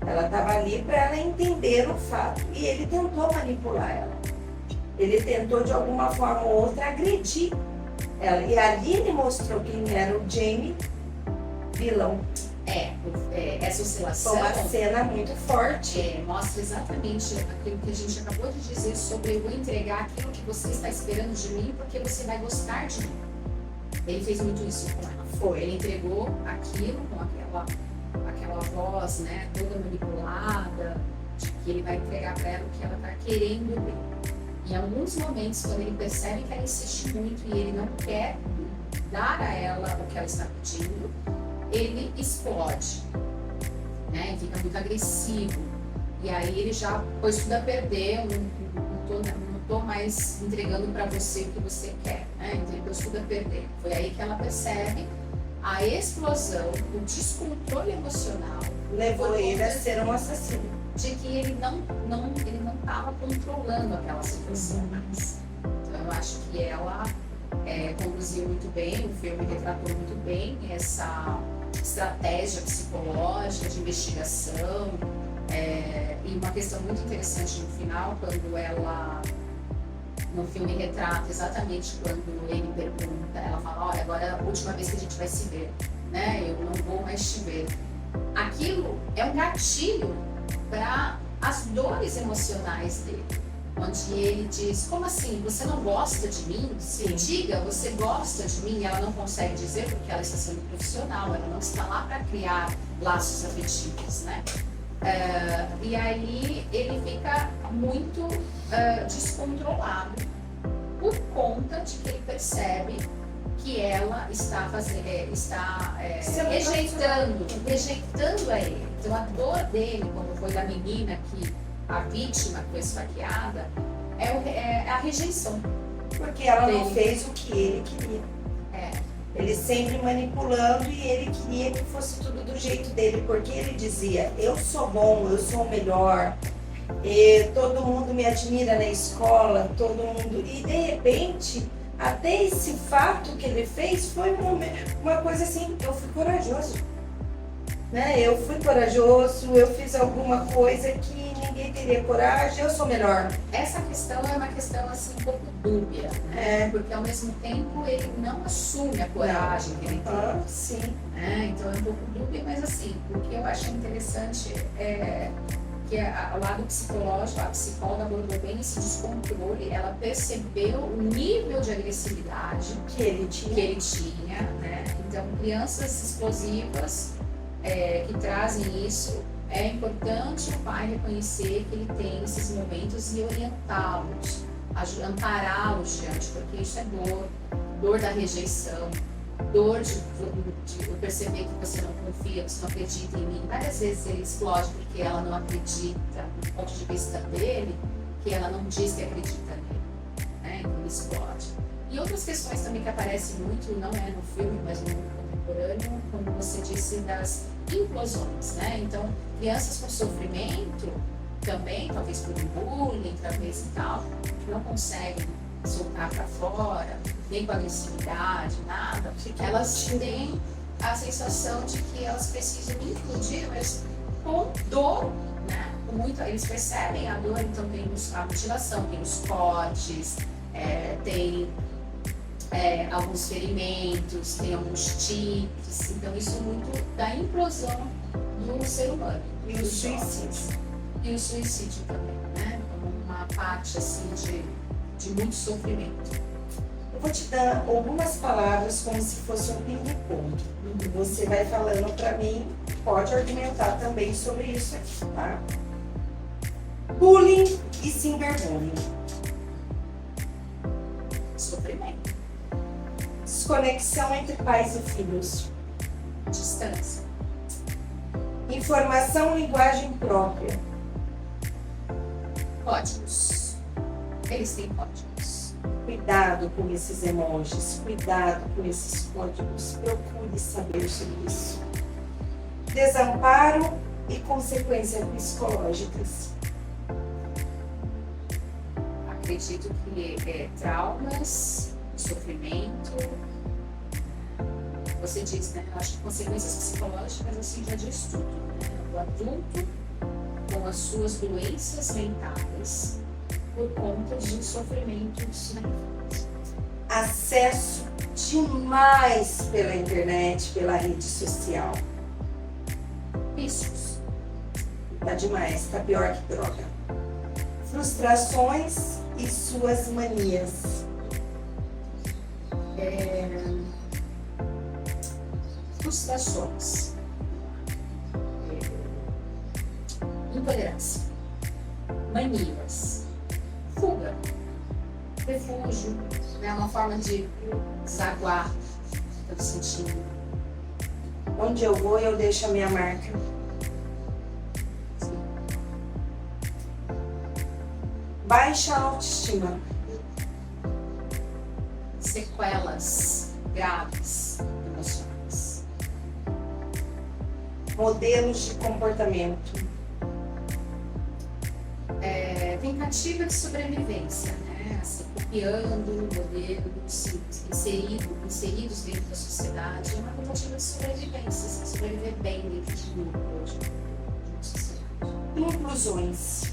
Ela estava ali para ela entender o fato e ele tentou manipular ela. Ele tentou de alguma forma ou outra agredir ela. E ali ele mostrou quem era o Jamie, vilão. Essa oscilação Foi uma cena muito forte. mostra exatamente aquilo que a gente acabou de dizer sobre eu vou entregar aquilo que você está esperando de mim porque você vai gostar de mim. Ele fez muito isso com ela. Foi. Ele entregou aquilo com aquela voz, né, toda manipulada, de que ele vai entregar para ela o que ela está querendo ver. Em alguns momentos, quando ele percebe que ela insiste muito e ele não quer dar a ela o que ela está pedindo, ele explode, né? Fica muito agressivo. E aí ele já pôs tudo a perder, não tô mais entregando para você o que você quer, né? Então ele pôs tudo a perder. Foi aí que ela percebe a explosão, o descontrole emocional. Levou ele a ser um assassino. De que ele não estava controlando aquela situação mais. Então eu acho que ela conduziu muito bem, o filme retratou muito bem essa estratégia psicológica de investigação, e uma questão muito interessante no final, quando ela, no filme retrata exatamente quando ele pergunta, ela fala, olha, agora é a última vez que a gente vai se ver, né? Eu não vou mais te ver. Aquilo é um gatilho para as dores emocionais dele, onde ele diz, como assim, você não gosta de mim? Sim. Diga, você gosta de mim? E ela não consegue dizer porque ela está sendo profissional, ela não está lá para criar laços afetivos, né? E aí ele fica muito descontrolado por conta de que ele percebe que ela está rejeitando a ele. Então a dor dele, como foi da menina a vítima que foi esfaqueada, é a rejeição. Porque ela não fez o que ele queria. Ele sempre manipulando e ele queria que fosse tudo do jeito dele, porque ele dizia, eu sou bom, eu sou o melhor, e todo mundo me admira na escola, todo mundo... E de repente, até esse fato que ele fez foi uma coisa assim, eu fui corajoso. Né? Eu fui corajoso, eu fiz alguma coisa que ninguém teria coragem, eu sou melhor. Essa questão é uma questão assim um pouco dúbia, né? Porque ao mesmo tempo ele não assume a coragem que ele tem. Sim. Né? Então é um pouco dúbia, mas assim, o que eu acho interessante é que ao lado psicológico, a psicóloga abordou bem esse descontrole, ela percebeu o nível de agressividade que ele tinha, né? Então crianças explosivas que trazem isso, é importante o pai reconhecer que ele tem esses momentos e orientá-los, ampará-los diante, porque isso é dor da rejeição, dor de perceber que você não confia, que você não acredita em mim. Várias vezes ele explode porque ela não acredita, do ponto de vista dele, que ela não diz que acredita nele, né? Então ele explode. E outras questões também que aparecem muito, não é no filme, mas no mundo contemporâneo, como você disse, das implosões, né? Então, crianças com sofrimento também, talvez por bullying, talvez e tal, que não conseguem soltar para fora, nem com agressividade, nada, elas têm a sensação de que elas precisam implodir, mas com dor, né? Com muito, eles percebem a dor, então tem a mutilação, tem os cortes, tem alguns ferimentos, tem alguns tiques, então isso é muito da implosão do ser humano. E o suicídio. E o suicídio também, né? Como uma parte assim de muito sofrimento. Eu vou te dar algumas palavras como se fosse um ping-pong. E você vai falando para mim, pode argumentar também sobre isso aqui, tá? Bullying e cyberbullying. Sofrimento. Desconexão entre pais e filhos. Distância. Informação, linguagem própria. Códigos. Eles têm códigos. Cuidado com esses emojis, cuidado com esses códigos. Procure saber sobre isso. Desamparo e consequências psicológicas. Acredito que traumas, sofrimento. Você diz, né? Eu acho que consequências psicológicas assim já diz tudo, né? O adulto com as suas doenças mentais por conta de sofrimentos na infância. Acesso demais pela internet, pela rede social. Vícios. Tá demais, tá pior que droga. Frustrações e suas manias. Frustrações. Intolerância. Manias. Fuga. Refúgio. É uma forma de desaguar. Estou sentindo. Onde eu vou, eu deixo a minha marca. Baixa autoestima. Sequelas graves emocionais. Modelos de comportamento. Tentativa de sobrevivência, né? Assim, copiando modelos inseridos dentro da sociedade. É uma tentativa de sobrevivência, assim, sobreviver bem dentro de um grupo, de uma sociedade. Inclusões.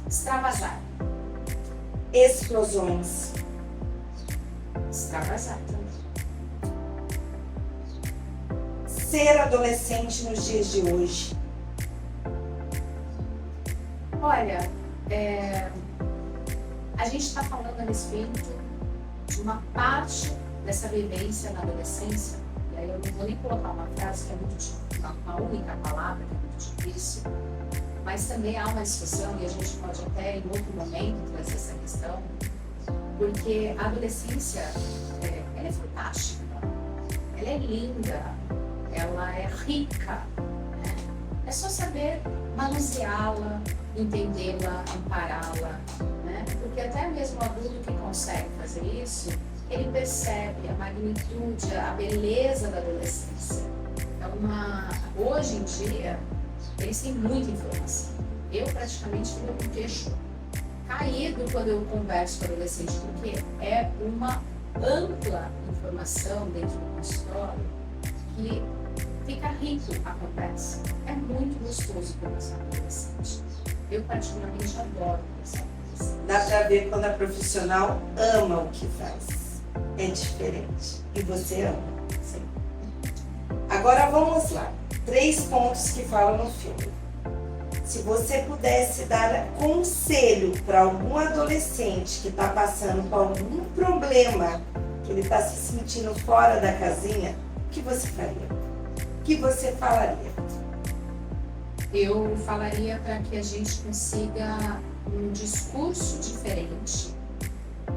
Extravasar. Explosões. Extravasar também. Ser adolescente nos dias de hoje. Olha, a gente está falando a respeito de uma parte dessa vivência na adolescência, e aí eu não vou nem colocar uma frase que é muito difícil, uma única palavra que é muito difícil, mas também há uma discussão, e a gente pode até em outro momento trazer essa questão, porque a adolescência, ela é fantástica, ela é linda, ela é rica, né? É só saber manuseá-la, entendê-la, ampará-la, né? Porque até mesmo o adulto que consegue fazer isso, ele percebe a magnitude, a beleza da adolescência. Hoje em dia, eles têm muita informação. Eu praticamente fico com o queixo caído quando eu converso com o adolescente, porque é uma ampla informação dentro do consultório que fica rico a conversa. É muito gostoso conversar com o adolescente. Eu particularmente adoro conversar com adolescente. Dá pra ver quando a profissional ama o que faz. É diferente. E você ama. Sim. Agora vamos lá. 3 pontos que falam no filme. Se você pudesse dar conselho para algum adolescente que está passando por algum problema, que ele está se sentindo fora da casinha, o que você faria? O que você falaria? Eu falaria para que a gente consiga um discurso diferente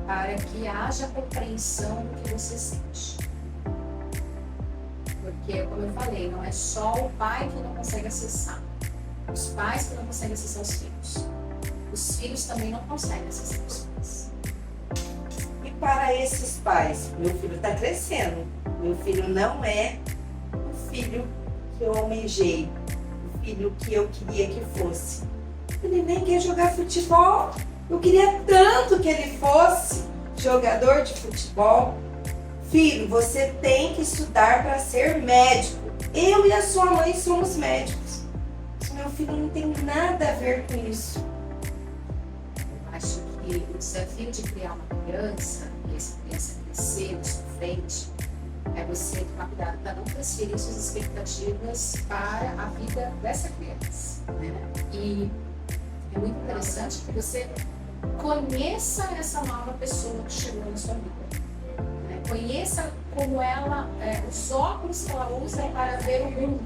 para que haja compreensão do que você sente. Porque, como eu falei, não é só o pai que não consegue acessar. Os pais que não conseguem acessar os filhos. Os filhos também não conseguem acessar os pais. E para esses pais, meu filho está crescendo. Meu filho não é o filho que eu almejei, o filho que eu queria que fosse. Ele nem quer jogar futebol. Eu queria tanto que ele fosse jogador de futebol. filho, você tem que estudar para ser médico. Eu e a sua mãe somos médicos. Mas meu filho não tem nada a ver com isso. Eu acho que o desafio de criar uma criança, e essa criança crescer na sua frente, é você tomar cuidado para não transferir suas expectativas para a vida dessa criança, né? E é muito interessante que você conheça essa nova pessoa que chegou na sua vida, né? Conheça como ela, os óculos que ela usa para ver o mundo,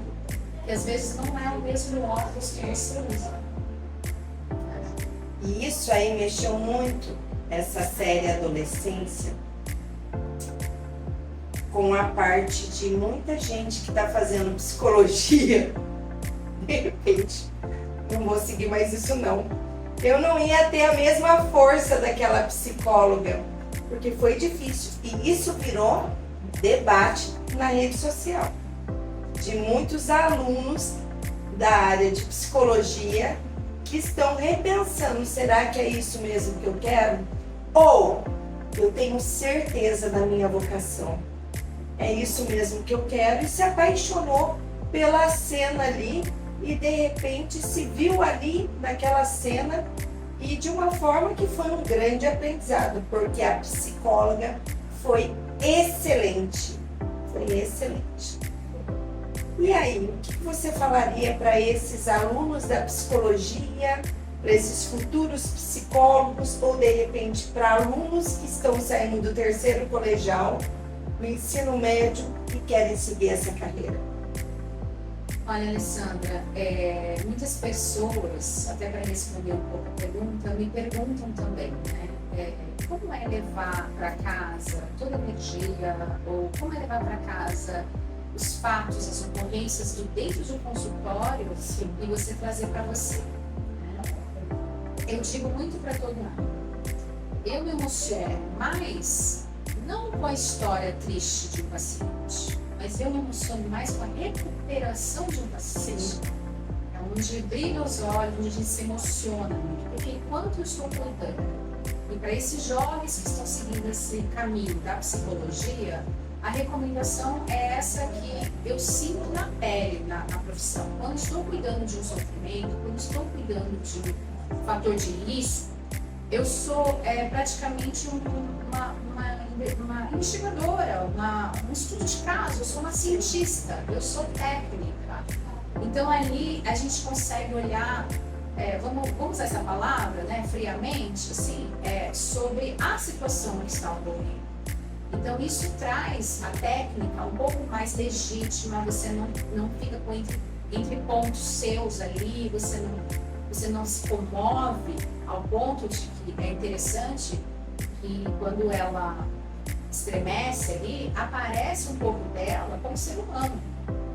que às vezes não é o mesmo óculos que você usa. E isso aí mexeu muito, essa série Adolescência, com a parte de muita gente que está fazendo psicologia. De repente, não vou seguir mais isso não. Eu não ia ter a mesma força daquela psicóloga, porque foi difícil. E isso virou debate na rede social, de muitos alunos da área de psicologia que estão repensando, será que é isso mesmo que eu quero? Ou eu tenho certeza da minha vocação, é isso mesmo que eu quero, e se apaixonou pela cena ali e de repente se viu ali naquela cena e de uma forma que foi um grande aprendizado, porque a psicóloga foi excelente, E aí, o que você falaria para esses alunos da psicologia, para esses futuros psicólogos, ou de repente para alunos que estão saindo do terceiro colegial, do ensino médio e querem seguir essa carreira? Olha, Alessandra, muitas pessoas, até para responder um pouco a pergunta, me perguntam também, né? Como é levar para casa toda a energia, ou como é levar para casa os fatos, as ocorrências do dentro do consultório e você trazer para você, né? Eu digo muito para todo mundo, eu me emociono mais não com a história triste de um paciente, mas eu me emociono mais com a recuperação de um paciente. É onde brilha os olhos, onde a gente se emociona muito, porque enquanto eu estou contando, e para esses jovens que estão seguindo esse caminho da psicologia, a recomendação é essa que eu sinto na pele, na profissão. Quando estou cuidando de um sofrimento, quando estou cuidando de um fator de risco, eu sou praticamente uma investigadora, um estudo de caso, eu sou uma cientista, eu sou técnica. Então ali a gente consegue olhar, vamos usar essa palavra, né, friamente, assim, sobre a situação que está ocorrendo. Então isso traz a técnica um pouco mais legítima, você não fica entre pontos seus ali, você não se comove ao ponto de que é interessante que quando ela estremece ali, aparece um pouco dela como ser humano,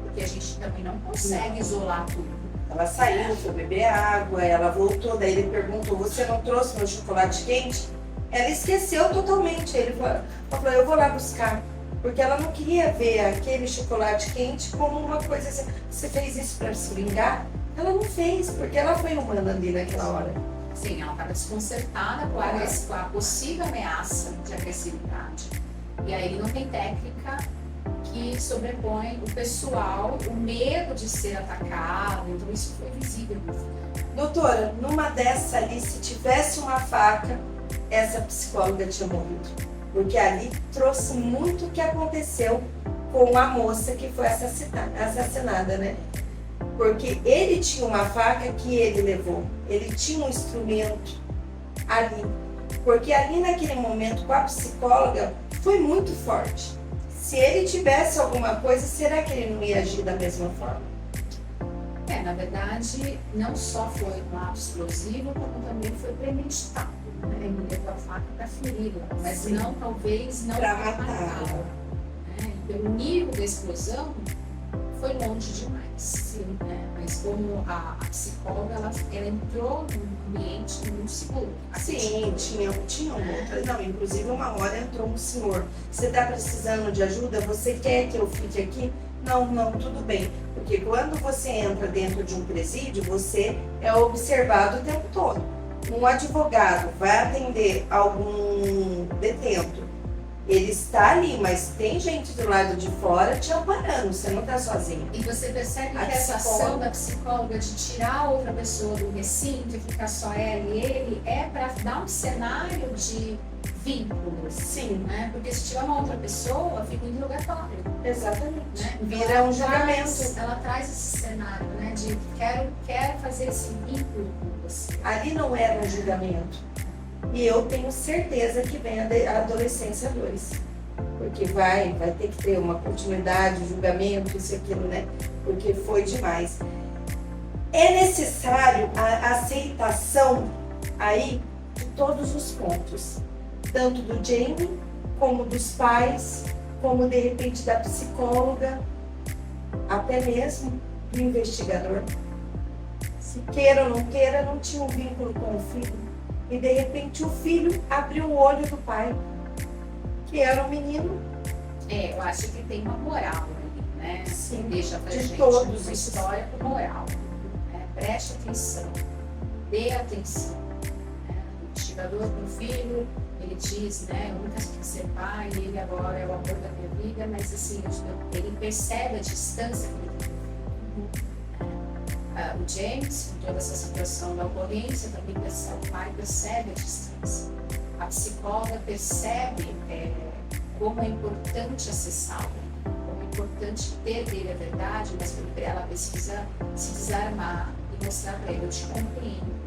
porque a gente também não consegue isolar tudo. Ela saiu, foi beber água, ela voltou, daí ele perguntou, você não trouxe meu chocolate quente? Ela esqueceu totalmente, ele falou, eu vou lá buscar, porque ela não queria ver aquele chocolate quente como uma coisa assim, você fez isso para se vingar? Ela não fez, porque ela foi humana ali naquela hora. Sim, ela estava desconcertada com a possível ameaça de agressividade. E aí não tem técnica que sobrepõe o pessoal, o medo de ser atacado, então isso foi visível. Doutora, numa dessa ali, se tivesse uma faca, essa psicóloga tinha morrido. Porque ali trouxe muito o que aconteceu com a moça que foi assassinada, né? Porque ele tinha uma faca que ele levou, ele tinha um instrumento ali. Porque ali naquele momento com a psicóloga foi muito forte. Se ele tivesse alguma coisa, será que ele não ia agir da mesma forma? Na verdade, não só foi um ato explosivo, como também foi premeditado. Ele levou a faca para feri-la, mas Sim. não, talvez, não Pra para matá-la. Né? Pelo nível da explosão, foi longe demais. Sim. Né? Mas como a psicóloga, ela entrou num ambiente muito seguro. Sim, tinha um outro. Não, inclusive uma hora entrou um senhor. Você está precisando de ajuda? Você quer que eu fique aqui? Não, tudo bem. Porque quando você entra dentro de um presídio, você é observado o tempo todo. Um advogado vai atender algum detento Ele está ali, mas tem gente do lado de fora te amparando, você não está sozinho. E você percebe A que essa psicóloga. ação da psicóloga de tirar a outra pessoa do recinto e ficar só ela e ele é para dar um cenário de vínculos, Sim, né? Porque se tiver uma outra pessoa, fica interrogatório, exatamente. né? Vira Ela um julgamento. ela traz esse cenário, né? De quero fazer esse vínculo com você. Ali não era um julgamento. E eu tenho certeza que vem a adolescência 2. Porque vai ter que ter uma continuidade, julgamento, isso e aquilo, né? Porque foi demais. É necessário a aceitação aí de todos os pontos. Tanto do Jamie, como dos pais, como de repente da psicóloga, até mesmo do investigador. Se queira ou não queira, não tinha um vínculo com o filho. E de repente o filho abriu o olho do pai, que era um menino. Eu acho que tem uma moral ali, né? Sim, Deixa pra de gente todos uma esses. história com moral. Né? Preste atenção, dê atenção. Né? O investigador com o filho, ele diz, né? Eu nunca quis ser pai, ele agora é o amor da minha vida, mas assim, ele percebe a distância que ele tem. O James, com toda essa situação da ocorrência, também percebe, o pai percebe a distância. A psicóloga percebe como é importante acessá-lo, como é importante ter dele a verdade, mas para ela precisa se desarmar e mostrar para ele: eu te compreendo.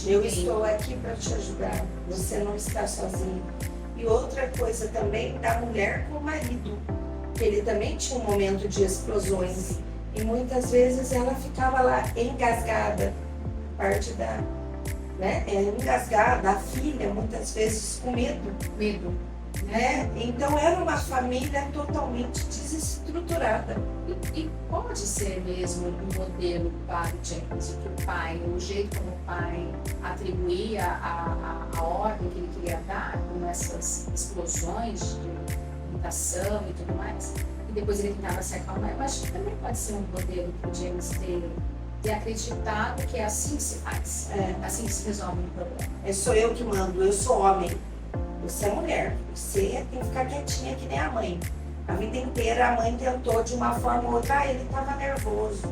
Eu estou aqui para te ajudar, você não está sozinho. E outra coisa também da mulher com o marido, que ele também tinha um momento de explosões. E muitas vezes ela ficava lá engasgada, parte da, né? Engasgada, a filha muitas vezes com medo, Medo. né? Então era uma família totalmente desestruturada. E pode ser mesmo um modelo para o James, o que o pai, o jeito como o pai atribuía a ordem que ele queria dar com essas explosões de imitação e tudo mais. Depois ele tentava se acalmar. Eu acho que também pode ser um modelo para o James ter acreditado que é assim que se faz, assim que se resolve um problema. Sou eu que mando, eu sou homem, você é mulher, você tem que ficar quietinha que nem a mãe. A vida inteira a mãe tentou de uma forma ou outra, ele estava nervoso,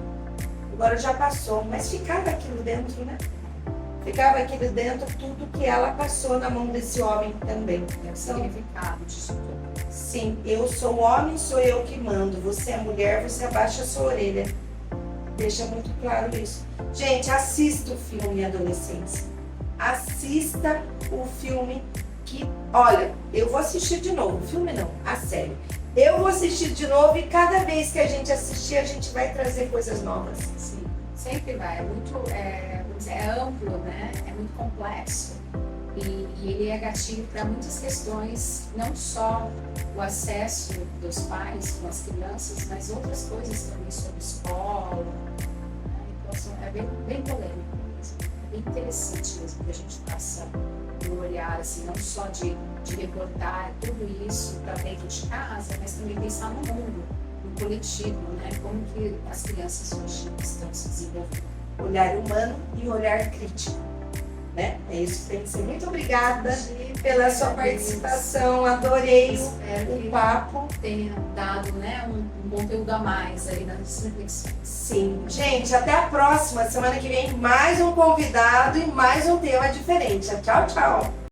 agora já passou, mas ficava aquilo dentro, né? Ficava aquilo dentro, tudo que ela passou na mão desse homem também. É o significado disso tudo. Sim, eu sou homem, sou eu que mando. Você é mulher, você abaixa a sua orelha. Deixa muito claro isso. Gente, assista o filme Adolescência. Assista o filme que... Olha, eu vou assistir de novo. O filme não, a série. Eu vou assistir de novo e cada vez que a gente assistir, a gente vai trazer coisas novas. Sim, sempre vai. É amplo, né? É muito complexo. E ele é gatilho para muitas questões, não só o acesso dos pais com as crianças, mas outras coisas também sobre escola. Né? Então, é bem polêmico mesmo. É bem interessante mesmo que a gente faça um olhar, assim, não só de reportar tudo isso para dentro de casa, mas também pensar no mundo, no coletivo, né? Como que as crianças hoje estão se desenvolvendo. Olhar humano e olhar crítico. Né? É isso que tem que ser. Muito obrigada pela sua participação, adorei o papo. Tenha dado, né, um conteúdo a mais aí nas reflexões. Sim. Gente, até a próxima. Semana que vem mais um convidado e mais um tema diferente. Tchau, tchau.